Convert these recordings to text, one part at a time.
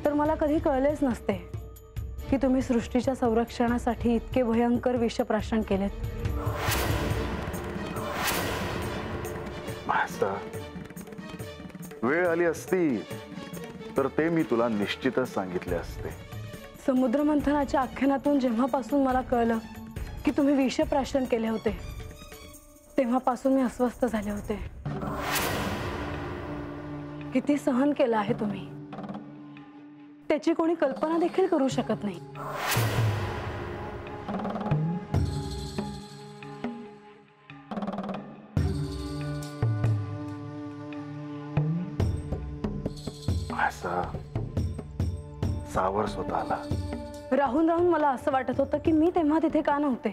तर मला कधी कळलेच नसते की तुम्ही सृष्टीच्या संरक्षणासाठी इतके भयंकर विषप्राशन केलेत। वेळ आली असती तर ते मी तुला निश्चितच सांगितले असते। समुद्र मंथनाच्या आख्यानातून जेव्हापासून मला कळलं की तुम्ही विषप्राशन केले होते तेव्हापासून मी अस्वस्थ झाले होते। किती सहन केलं आहे तुम्ही त्याची कोणी कल्पना देखील करू शकत नाही। सावर स्वतःला राहून राहून मला असं वाटत होतं की मी तेव्हा तिथे का नव्हते।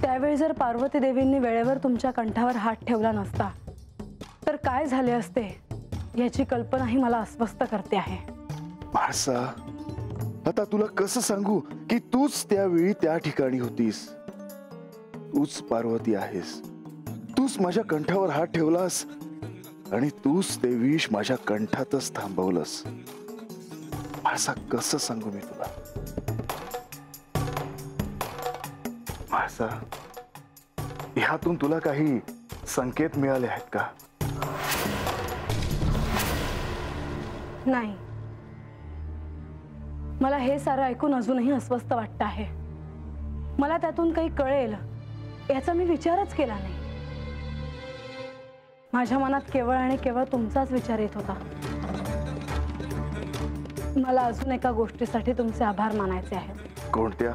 त्यावेळी जर पार्वती देवींनी वेळेवर तुमच्या कंठावर हात ठेवला नसता तर काय झाले असते याची कल्पनाही मला अस्वस्थ करते आहे। आता तुला कसं सांगू की तूच त्यावेळी त्या ठिकाणी होतीस। तूच पार्वती आहेस, तूच माझ्या कंठावर हात ठेवलास आणि तूच ते विष माझ्या कंठातच थांबवलंस। असं कसं सांगू मी तुला? ह्यातून तुला काही संकेत मिळाले आहेत का? नाही, मला हे सारं ऐकून अजूनही अस्वस्थ वाटत आहे। मला त्यातून काही कळेल याचा मी विचारच केला नाही। माझ्या मनात केवळ आणि केवळ तुमचाच विचार येत होता। मला अजून एका गोष्टीसाठी तुमचे आभार मानायचे आहेत। कोणत्या?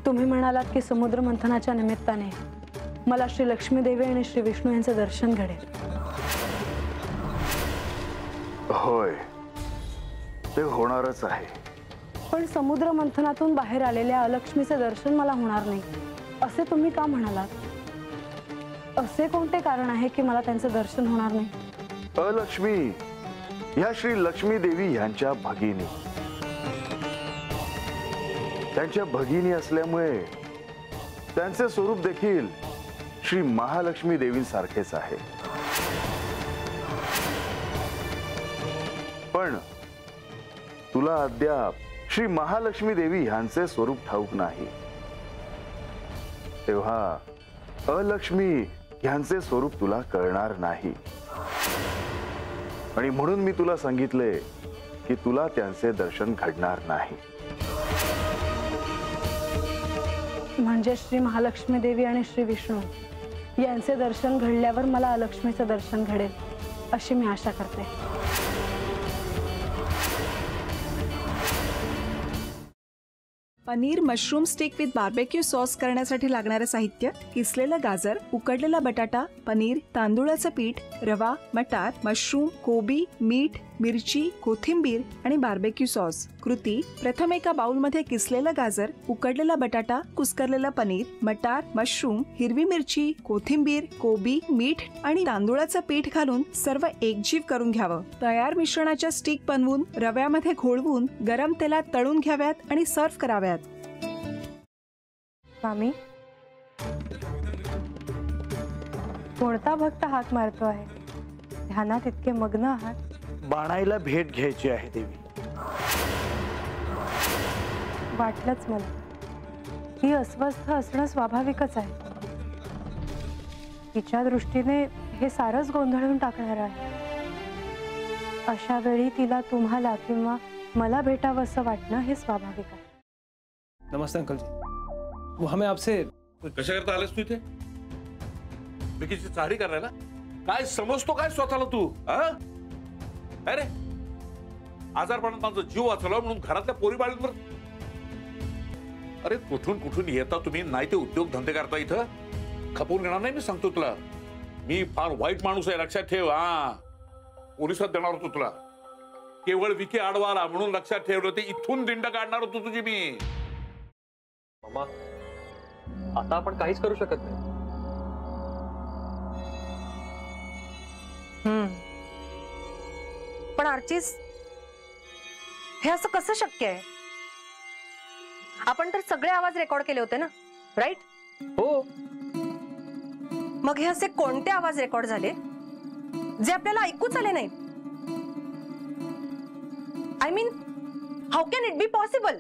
तुम्ही म्हणालात की समुद्र मंथनाच्या निमित्ताने मला श्री लक्ष्मी देवी आणि श्री विष्णू यांचे दर्शन घडेल। होय, ते होणारच आहे। पण समुद्र मंथनातून बाहेर आलेल्या अलक्ष्मीचे दर्शन मला होणार नाही असे तुम्ही का म्हणालात? असे कोणते कारण आहे की मला त्यांचे दर्शन होणार नाही? अलक्ष्मी ह्या श्री लक्ष्मी देवी यांच्या भगिनी, त्यांच्या भगिनी असल्यामुळे त्यांचे स्वरूप देखील श्री महालक्ष्मी देवींसारखेच आहे। पण तुला अद्याप श्री महालक्ष्मी देवी यांचे स्वरूप ठाऊक नाही, तेव्हा अलक्ष्मी यांचे स्वरूप तुला कळणार नाही। आणि म्हणून मी तुला सांगितले की तुला त्यांचे दर्शन घडणार नाही। म्हणजे श्री महालक्ष्मी देवी आणि श्री विष्णू यांचे दर्शन घडल्यावर मला अलक्ष्मीचे दर्शन घडेल अशी मी आशा करते। Paneer mushroom stick with barbecue sauce करण्यासाठी लागणारे साहित्य: किसलेला गाजर, उकडलेला बटाटा, पनीर, तांदूळाचं पीठ, रवा, मटार, मशरूम, कोबी, मीठ, मिरची, कोथिंबीर आणि बार्बेक्यू सॉस। कृती: प्रथम एका बाउलमध्ये किसलेला गाजर, उकडलेला बटाटा, कुस्करलेला पनीर, मटार, मशरूम, हिरवी मिरची, कोथिंबीर, कोबी, मीठ आणि तांदूळाचं पीठ घालून सर्व एकजीव करून घ्यावं। तयार मिश्रणाच्या स्टिक बनवून रव्यामध्ये घोळवून गरम तेलात तळून घ्याव्यात आणि सर्व्ह कराव्यात। मामी, कोणता भक्त हाक मारतो आहे? ध्यानात इतके मग्न आहात? बाणाईला भेट घ्यायची आहे देवी। वाटलंच मला, ही अस्वस्थ असणं स्वाभाविकच आहे। तिच्या दृष्टीने हे सारंच गोंधळून टाकणार आहे। अशा वेळी तिला तुम्हाला किंवा मला भेटावं असं वाटणं हे स्वाभाविक आहे। नमस्ते अंकल जी, वो हमें आपसे कशा करता आलेस तू इथे? विकीची चाहरी करायला? काय समजतो काय स्वतःला तू? अरे आजारपणात माझा जीव वाचला म्हणून घरातल्या पोरी बाळींवर अरे कुठून कुठून येता तुम्ही? नाही ते उद्योग धंदे करता इथं खपवून घेणार नाही मी सांगतो तुला। मी फार वाईट माणूस आहे लक्षात ठेव। पोलिसात देणार होतो तुला, केवळ विकी आडवा आला म्हणून लक्षात ठेवलं ते इथून दिंड काढणार होतो तुझी मी। मामा, आता आपण काहीच करू शकत नाही। पण आर्चिस, हे असं कसं शक्य आहे? आपण तर सगळे आवाज रेकॉर्ड केले होते ना, राईट? हो। मग हे असे कोणते आवाज रेकॉर्ड झाले जे आपल्याला ऐकूच आले नाहीत? I mean how can it be possible?